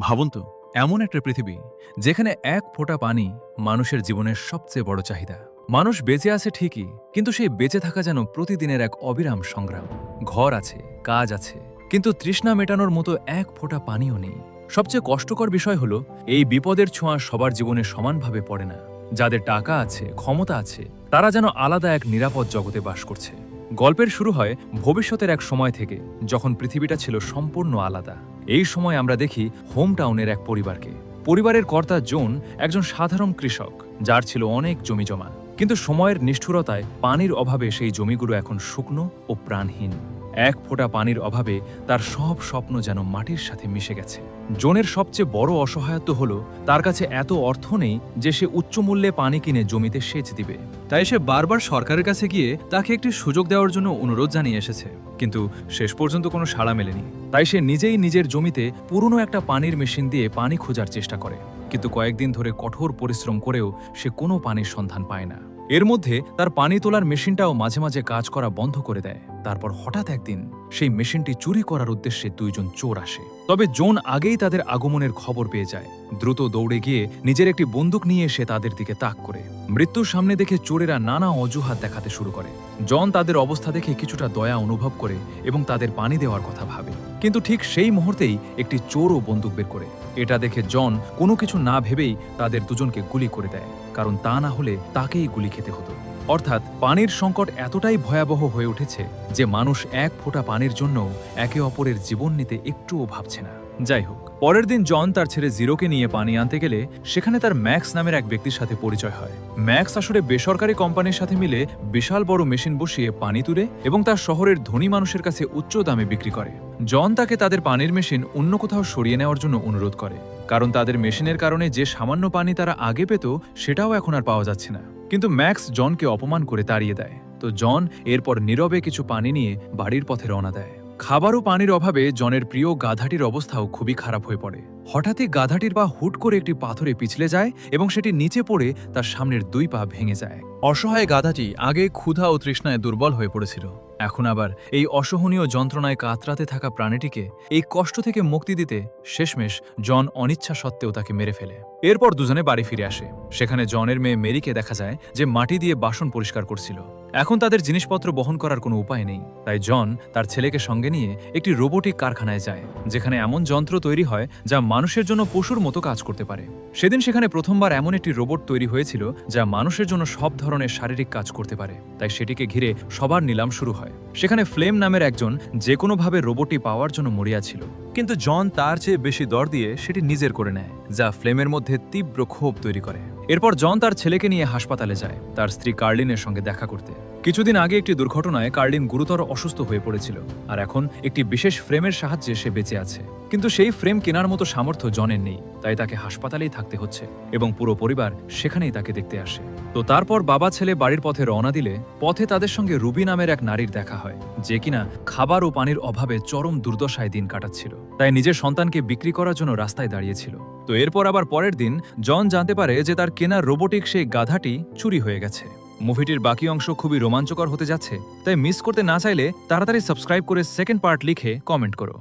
ভাবুন তো, এমন একটা পৃথিবী যেখানে এক ফোঁটা পানি মানুষের জীবনের সবচেয়ে বড় চাহিদা। মানুষ বেঁচে আছে ঠিকই, কিন্তু সেই বেঁচে থাকা যেন প্রতিদিনের এক অবিরাম সংগ্রাম। ঘর আছে, কাজ আছে, কিন্তু তৃষ্ণা মেটানোর মতো এক ফোঁটা পানিও নেই। সবচেয়ে কষ্টকর বিষয় হলো এই বিপদের ছোঁয়া সবার জীবনে সমানভাবে পড়ে না। যাদের টাকা আছে, ক্ষমতা আছে, তারা যেন আলাদা এক নিরাপদ জগতে বাস করছে। গল্পের শুরু হয় ভবিষ্যতের এক সময় থেকে, যখন পৃথিবীটা ছিল সম্পূর্ণ আলাদা। এই সময় আমরা দেখি হোম টাউনের এক পরিবারকে। পরিবারের কর্তা জন একজন সাধারণ কৃষক, যার ছিল অনেক জমিজমা। কিন্তু সময়ের নিষ্ঠুরতায় পানির অভাবে সেই জমিগুলো এখন শুকনো ও প্রাণহীন। এক ফোঁটা পানির অভাবে তার সব স্বপ্ন যেন মাটির সাথে মিশে গেছে। জনের সবচেয়ে বড় অসহায়ত্ব হলো তার কাছে এত অর্থ নেই যে সে উচ্চমূল্যে পানি কিনে জমিতে সেচ দিবে। তাই সে বারবার সরকারের কাছে গিয়ে তাকে একটি সুযোগ দেওয়ার জন্য অনুরোধ জানিয়ে এসেছে, কিন্তু শেষ পর্যন্ত কোনো সাড়া মেলেনি। তাই সে নিজেই নিজের জমিতে পুরনো একটা পানির মেশিন দিয়ে পানি খোঁজার চেষ্টা করে, কিন্তু কয়েকদিন ধরে কঠোর পরিশ্রম করেও সে কোনো পানির সন্ধান পায় না। এর মধ্যে তার পানি তোলার মেশিনটাও মাঝে মাঝে কাজ করা বন্ধ করে দেয়। তারপর হঠাৎ একদিন সেই মেশিনটি চুরি করার উদ্দেশ্যে দুইজন চোর আসে। তবে জোন আগেই তাদের আগমনের খবর পেয়ে যায়। দ্রুত দৌড়ে গিয়ে নিজের একটি বন্দুক নিয়ে এসে তাদের দিকে তাক করে। মৃত্যুর সামনে দেখে চোরেরা নানা অজুহাত দেখাতে শুরু করে। জন তাদের অবস্থা দেখে কিছুটা দয়া অনুভব করে এবং তাদের পানি দেওয়ার কথা ভাবে। কিন্তু ঠিক সেই মুহূর্তেই একটি চোরও বন্দুক বের করে। এটা দেখে জন কোনো কিছু না ভেবেই তাদের দুজনকে গুলি করে দেয়, কারণ তা না হলে তাকেই গুলি খেতে হতো। অর্থাৎ পানির সংকট এতটাই ভয়াবহ হয়ে উঠেছে যে মানুষ এক ফোঁটা পানির জন্য একে অপরের জীবন নিতে একটুও ভাবছে না। যাই হোক, পরের দিন জন তার ছেলে জিরোকে নিয়ে পানি আনতে গেলে সেখানে তার ম্যাক্স নামের এক ব্যক্তির সাথে পরিচয় হয়। ম্যাক্স আসলে বেসরকারি কোম্পানির সাথে মিলে বিশাল বড় মেশিন বসিয়ে পানি তুলে এবং তার শহরের ধনী মানুষের কাছে উচ্চ দামে বিক্রি করে। জন তাকে তাদের পানির মেশিন অন্য কোথাও সরিয়ে নেওয়ার জন্য অনুরোধ করে, কারণ তাদের মেশিনের কারণে যে সামান্য পানি তারা আগে পেত সেটাও এখন আর পাওয়া যাচ্ছে না। কিন্তু ম্যাক্স জনকে অপমান করে তাড়িয়ে দেয়। তো জন এরপর নীরবে কিছু পানি নিয়ে বাড়ির পথে রওনা দেয়। খাবার ও পানির অভাবে জনের প্রিয় গাধাটির অবস্থাও খুবই খারাপ হয়ে পড়ে। হঠাৎই গাধাটির পা হুট করে একটি পাথরে পিছলে যায় এবং সেটি নিচে পড়ে তার সামনের দুই পা ভেঙে যায়। অসহায় গাধাটি আগে ক্ষুধা ও তৃষ্ণায় দুর্বল হয়ে পড়েছিল, এখন আবার এই অসহনীয় যন্ত্রণায় কাতরাতে থাকা প্রাণীটিকে এই কষ্ট থেকে মুক্তি দিতে শেষমেশ জন অনিচ্ছা সত্ত্বেও তাকে মেরে ফেলে। এরপর দুজনে বাড়ি ফিরে আসে। সেখানে জনের মেয়ে মেরিকে দেখা যায় যে মাটি দিয়ে বাসন পরিষ্কার করছিল। এখন তাদের জিনিসপত্র বহন করার কোনো উপায় নেই, তাই জন তার ছেলেকে সঙ্গে নিয়ে একটি রোবোটিক কারখানায় যায়, যেখানে এমন যন্ত্র তৈরি হয় যা মানুষের জন্য পশুর মতো কাজ করতে পারে। সেদিন সেখানে প্রথমবার এমন একটি রোবট তৈরি হয়েছিল যা মানুষের জন্য সব ধরনের শারীরিক কাজ করতে পারে। তাই সেটিকে ঘিরে সবার নিলাম শুরু হয়। সেখানে ফ্লেম নামের একজন যে কোনোভাবে রোবটটি পাওয়ার জন্য মরিয়া ছিল, কিন্তু জন তার চেয়ে বেশি দর দিয়ে সেটি নিজের করে নেয়, যা ফ্লেমের মধ্যে তীব্র ক্ষোভ তৈরি করে। এরপর জন তার ছেলেকে নিয়ে হাসপাতালে যায় তার স্ত্রী কার্লিনের সঙ্গে দেখা করতে। কিছুদিন আগে একটি দুর্ঘটনায় কার্লিন গুরুতর অসুস্থ হয়ে পড়েছিল, আর এখন একটি বিশেষ ফ্রেমের সাহায্যে সে বেঁচে আছে। কিন্তু সেই ফ্রেম কেনার মতো সামর্থ্য জনের নেই, তাই তাকে হাসপাতালেই থাকতে হচ্ছে এবং পুরো পরিবার সেখানেই তাকে দেখতে আসে। তো তারপর বাবা ছেলে বাড়ির পথে রওনা দিলে পথে তাদের সঙ্গে রুবি নামের এক নারীর দেখা হয়, যে কিনা খাবার ও পানির অভাবে চরম দুর্দশায় দিন কাটাচ্ছিল। তাই নিজের সন্তানকে বিক্রি করার জন্য রাস্তায় দাঁড়িয়েছিল। তো এরপর আবার পরের দিন জন জানতে পারে যে তার কেনা রোবোটিক সেই গাধাটি চুরি হয়ে গেছে। মুভিটির বাকি অংশ খুবই রোমাঞ্চকর হতে যাচ্ছে, তাই মিস করতে না চাইলে তাড়াতাড়ি সাবস্ক্রাইব করে সেকেন্ড পার্ট লিখে কমেন্ট করো।